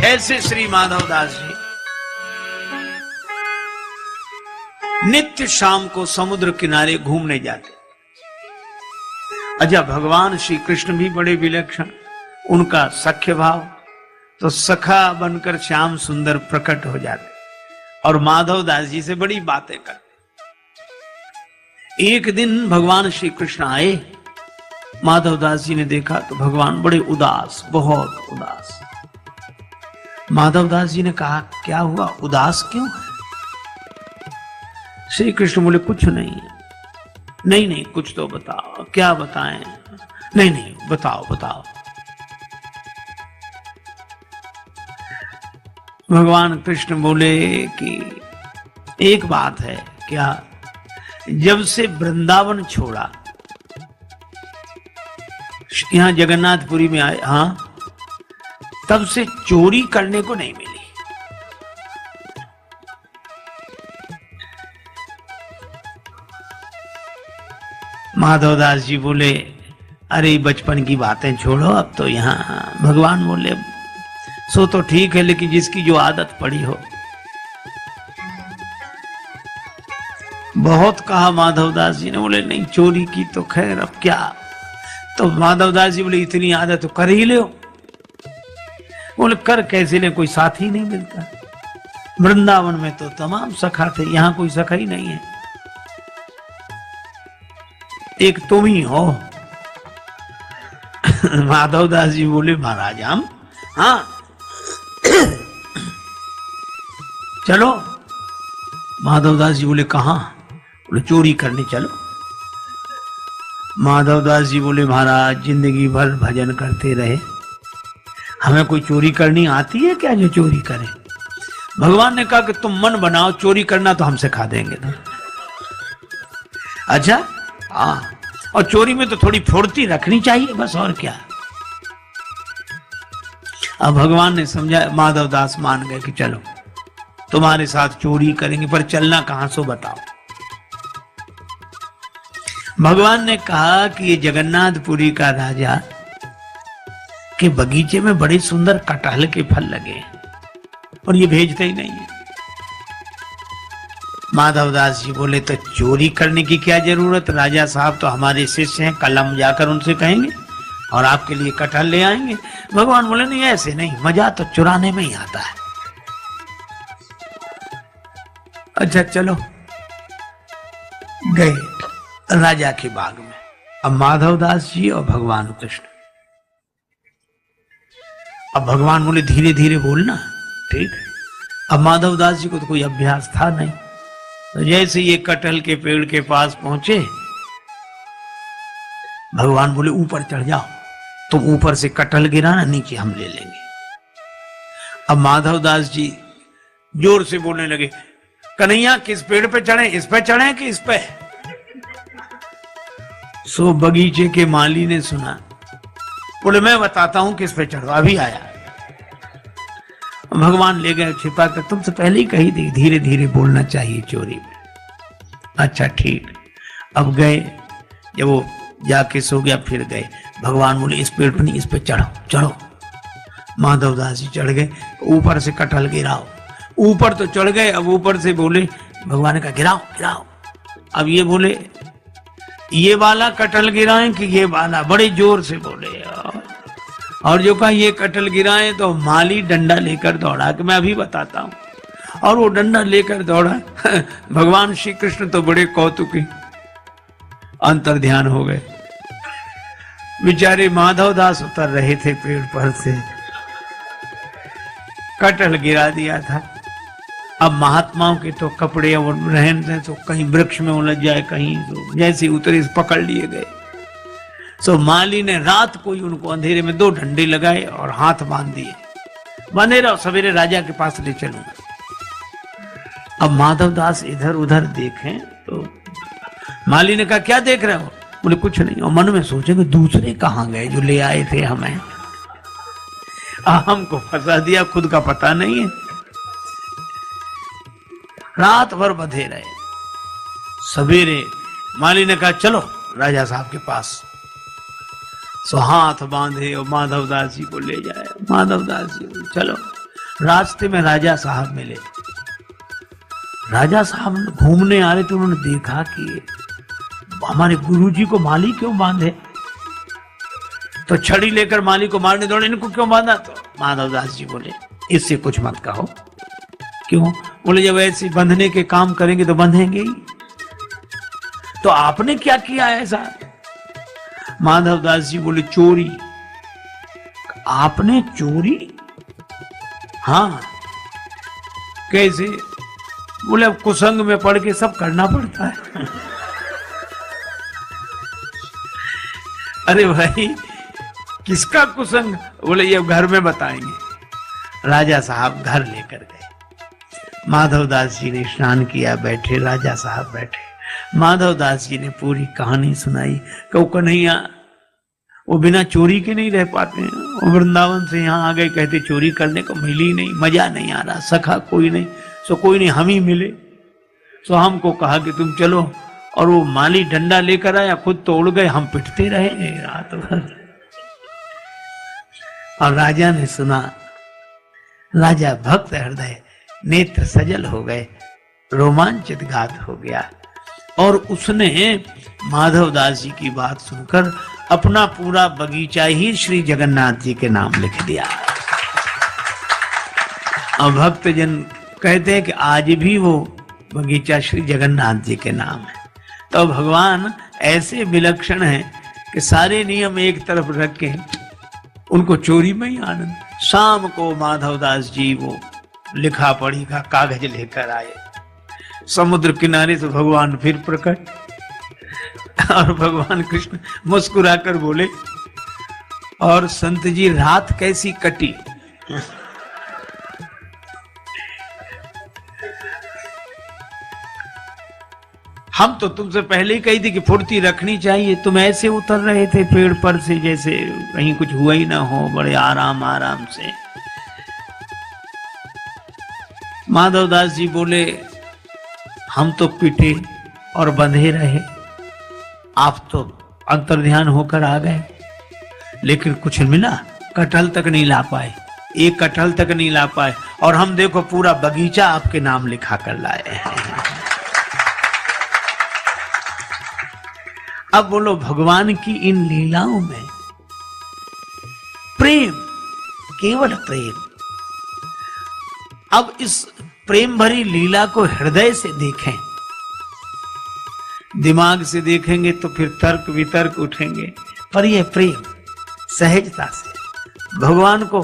ऐसे श्री माधवदास जी नित्य शाम को समुद्र किनारे घूमने जाते। अच्छा, भगवान श्री कृष्ण भी बड़े विलक्षण, उनका सख्य भाव, तो सखा बनकर श्याम सुंदर प्रकट हो जाते और माधवदास जी से बड़ी बातें करते। एक दिन भगवान श्री कृष्ण आए, माधवदास जी ने देखा तो भगवान बड़े उदास, बहुत उदास। माधवदास जी ने कहा, क्या हुआ, उदास क्यों है? श्री कृष्ण बोले, कुछ नहीं है। नहीं नहीं, कुछ तो बताओ। क्या बताएं? नहीं नहीं, बताओ बताओ। भगवान कृष्ण बोले कि एक बात है। क्या? जब से वृंदावन छोड़ा, यहां जगन्नाथपुरी में आए, हाँ, तब से चोरी करने को नहीं मिली। माधवदास जी बोले, अरे बचपन की बातें छोड़ो, अब तो यहाँ। भगवान बोले, सो तो ठीक है, लेकिन जिसकी जो आदत पड़ी हो। बहुत कहा माधवदास जी ने, बोले नहीं, चोरी की तो खैर, अब क्या। तो माधवदास जी बोले, इतनी आदत तो कर ही लो। बोले, कर कैसे ले, कोई साथी नहीं मिलता। वृंदावन में तो तमाम सखा थे, यहां कोई सखा ही नहीं है, एक तुम ही हो। माधवदास जी बोले, महाराज हम, हाँ चलो। माधवदास जी बोले, कहां? बोले, चोरी करने चलो। माधवदास जी बोले, महाराज जिंदगी भर भजन करते रहे, हमें कोई चोरी करनी आती है क्या जो चोरी करे? भगवान ने कहा कि तुम मन बनाओ, चोरी करना तो हम सिखा देंगे ना। अच्छा, हाँ, और चोरी में तो थोड़ी फुर्ती रखनी चाहिए, बस, और क्या। अब भगवान ने समझा, माधवदास मान गए कि चलो तुम्हारे साथ चोरी करेंगे, पर चलना कहां, सो बताओ। भगवान ने कहा कि ये जगन्नाथपुरी का राजा के बगीचे में बड़े सुंदर कटहल के फल लगे हैं और ये भेजते ही नहीं है। माधवदास जी बोले, तो चोरी करने की क्या जरूरत, राजा साहब तो हमारे शिष्य हैं, कल हम जाकर उनसे कहेंगे और आपके लिए कटहल ले आएंगे। भगवान बोले, नहीं ऐसे नहीं, मजा तो चुराने में ही आता है। अच्छा चलो, गए राजा के बाग में। अब माधवदास जी और भगवान कृष्ण। अब भगवान बोले, धीरे धीरे बोलना, ठीक। अब माधवदास जी को तो कोई अभ्यास था नहीं, तो जैसे ये कटहल के पेड़ के पास पहुंचे, भगवान बोले, ऊपर चढ़ जाओ, तुम ऊपर से कटहल गिराना, नीचे हम ले लेंगे। अब माधवदास जी जोर से बोलने लगे, कन्हैया किस पेड़ पे चढ़े, इस पे चढ़े कि इस पे? सो बगीचे के माली ने सुना, बोले, मैं बताता हूं किस पे चढ़ो, अभी आया। भगवान ले गए छिपा कर, तुमसे पहले ही कही थी धीरे धीरे बोलना चाहिए चोरी में। अच्छा ठीक। अब गए, जब वो जाके सो गया, फिर गए। भगवान बोले, इस पेड़ पर नहीं, इस पे चढ़ो चढ़ो। माधवदास जी चढ़ गए, ऊपर से कटहल गिराओ। ऊपर तो चढ़ गए, अब ऊपर से बोले, भगवान ने कहा गिराओ गिराओ। अब ये बोले, ये वाला कटहल गिराएं कि ये वाला, बड़े जोर से बोले। और जो कहा ये कटहल गिराएं, तो माली डंडा लेकर दौड़ा कि मैं अभी बताता हूं। और वो डंडा लेकर दौड़ा। भगवान श्री कृष्ण तो बड़े कौतुकी अंतर ध्यान हो गए। बेचारे माधवदास उतर रहे थे पेड़ पर से, कटहल गिरा दिया था। अब महात्माओं के तो कपड़े और रहन से तो कहीं वृक्ष में उलझ जाए, कहीं तो जैसे उतरे पकड़ लिए गए। सो माली ने रात को ही उनको अंधेरे में 2 डंडे लगाए और हाथ बांध दिए, बंधे रहो, सवेरे राजा के पास ले चलूंगा। अब माधवदास इधर उधर देखें तो माली ने कहा, क्या देख रहे हो? बोले, कुछ नहीं। और मन में सोचे कि दूसरे कहां गए जो ले आए थे हमें, हमको फंसा दिया, खुद का पता नहीं है। रात भर बंधे रहे। सवेरे माली ने कहा, चलो राजा साहब के पास। सो हाथ बांधे और माधवदास जी को ले जाए। माधवदास जी चलो। रास्ते में राजा साहब मिले। राजा साहब घूमने आ रहे थे, उन्होंने देखा कि हमारे गुरुजी को माली क्यों बांधे, तो छड़ी लेकर माली को मारने दौड़े, इनको क्यों बांधा? तो माधवदास जी बोले इससे कुछ मत कहो। क्यों? बोले जब ऐसे बंधने के काम करेंगे तो बंधेंगे ही, तो आपने क्या किया ऐसा? माधवदास जी बोले चोरी। आपने चोरी? हाँ। कैसे? बोले अब कुसंग में पड़ के सब करना पड़ता है। अरे भाई किसका कुसंग? बोले ये घर में बताएंगे। राजा साहब घर लेकर गए। माधवदास जी ने स्नान किया, बैठे, राजा साहब बैठे। माधवदास जी ने पूरी कहानी सुनाई। कहो कन्हैया वो बिना चोरी के नहीं रह पाते हैं, वो वृंदावन से यहाँ आ गए, कहते चोरी करने को मिली नहीं, मजा नहीं आ रहा, सखा कोई नहीं, सो कोई नहीं हम ही मिले, सो हमको कहा कि तुम चलो, और वो माली डंडा लेकर आया, खुद तो उड़ गए, हम पिटते रहे रात भर। और राजा ने सुना, राजा भक्त हृदय, नेत्र सजल हो गए, रोमांचित गात हो गया, और उसने माधवदास जी की बात सुनकर अपना पूरा बगीचा ही श्री जगन्नाथ जी के नाम लिख दिया। और भक्तजन कहते हैं कि आज भी वो बगीचा श्री जगन्नाथ जी के नाम है। तो भगवान ऐसे विलक्षण हैं कि सारे नियम एक तरफ रख के उनको चोरी में ही आनंद। शाम को माधवदास जी वो लिखा पढ़ी का कागज लेकर आए, समुद्र किनारे से भगवान फिर प्रकट, और भगवान कृष्ण मुस्कुराकर बोले, और संत जी रात कैसी कटी? हम तो तुमसे पहले ही कही थी कि फुर्ती रखनी चाहिए, तुम ऐसे उतर रहे थे पेड़ पर से जैसे कहीं कुछ हुआ ही ना हो, बड़े आराम आराम से। माधवदास जी बोले हम तो पिटे और बंधे रहे, आप तो अंतर्ध्यान होकर आ गए, लेकिन कुछ मिला? कटहल तक नहीं ला पाए, एक कटहल तक नहीं ला पाए, और हम देखो पूरा बगीचा आपके नाम लिखा कर लाए हैं। अब बोलो भगवान की इन लीलाओं में प्रेम, केवल प्रेम। अब इस प्रेम भरी लीला को हृदय से देखें, दिमाग से देखेंगे तो फिर तर्क वितर्क उठेंगे, पर यह प्रेम सहजता से, भगवान को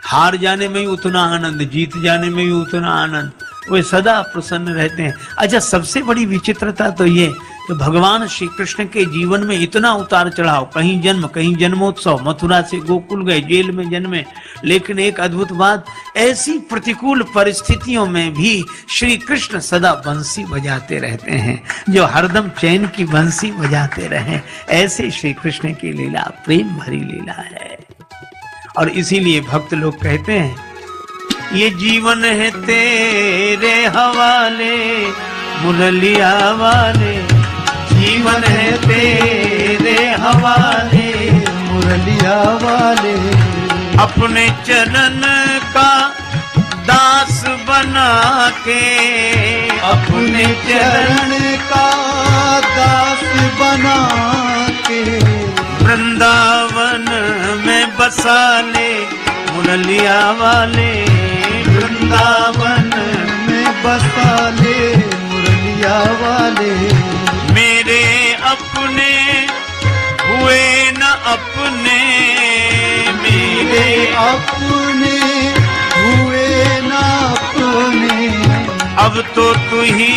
हार जाने में ही उतना आनंद, जीत जाने में ही उतना आनंद, वे सदा प्रसन्न रहते हैं। अच्छा, सबसे बड़ी विचित्रता तो ये कि भगवान श्री कृष्ण के जीवन में इतना उतार चढ़ाव, कहीं जन्म, कहीं जन्मोत्सव, मथुरा से गोकुल गए, जेल में जन्मे, लेकिन एक अद्भुत बात, ऐसी प्रतिकूल परिस्थितियों में भी श्री कृष्ण सदा बंसी बजाते रहते हैं, जो हरदम चैन की बंसी बजाते रहे। ऐसे श्री कृष्ण की लीला प्रेम भरी लीला है। और इसीलिए भक्त लोग कहते हैं, ये जीवन है तेरे हवाले मुरलिया वाले, जीवन है तेरे हवाले मुरलिया वाले, अपने चरण का दास बना के, अपने चरण का दास बना के, वृंदावन में बसा ले मुरलिया वाले, वृंदावन में बसा ले मुरलिया वाले, मेरे अपने हुए न अपने, मेरे अपने हुए न अपने, अब तो तू ही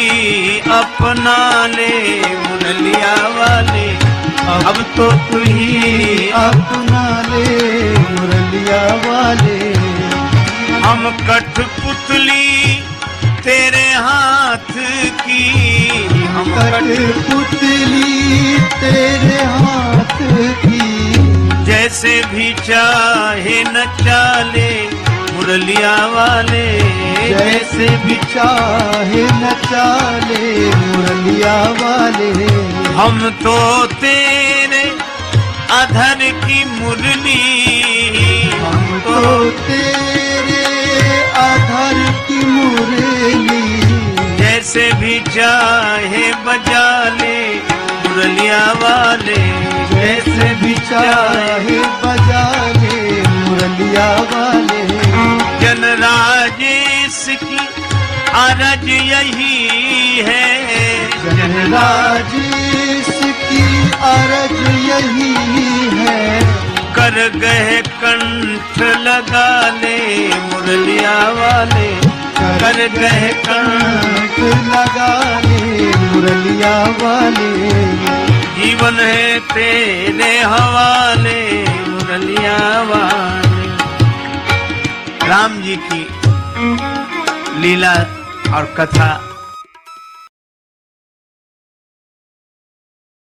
अपना ले मुरलिया वाले, अब तो तू ही अपना ले मुरलिया वाले, हम कठपुतली तेरे हाथ की, हम कठपुतली तेरे हाथ की, जैसे भी चाहे नचा ले मुरलिया वाले, जैसे भी चाहे नचा ले मुरलिया वाले, हम तो तेरे अधर की मुरली, हम तो तेरे चाहे बजा ले मुरलिया वाले, जैसे भी चाहे बजा ले मुरलिया वाले। जनराजेश की अरज यही है, जनराजेश की अरज यही है, कर गए कंठ लगा ले मुरलिया वाले, कर गए कंठ लगा ले मुरलिया वाले। जीवन है तेरे हवाले मुरलिया वाले। राम जी की लीला और कथा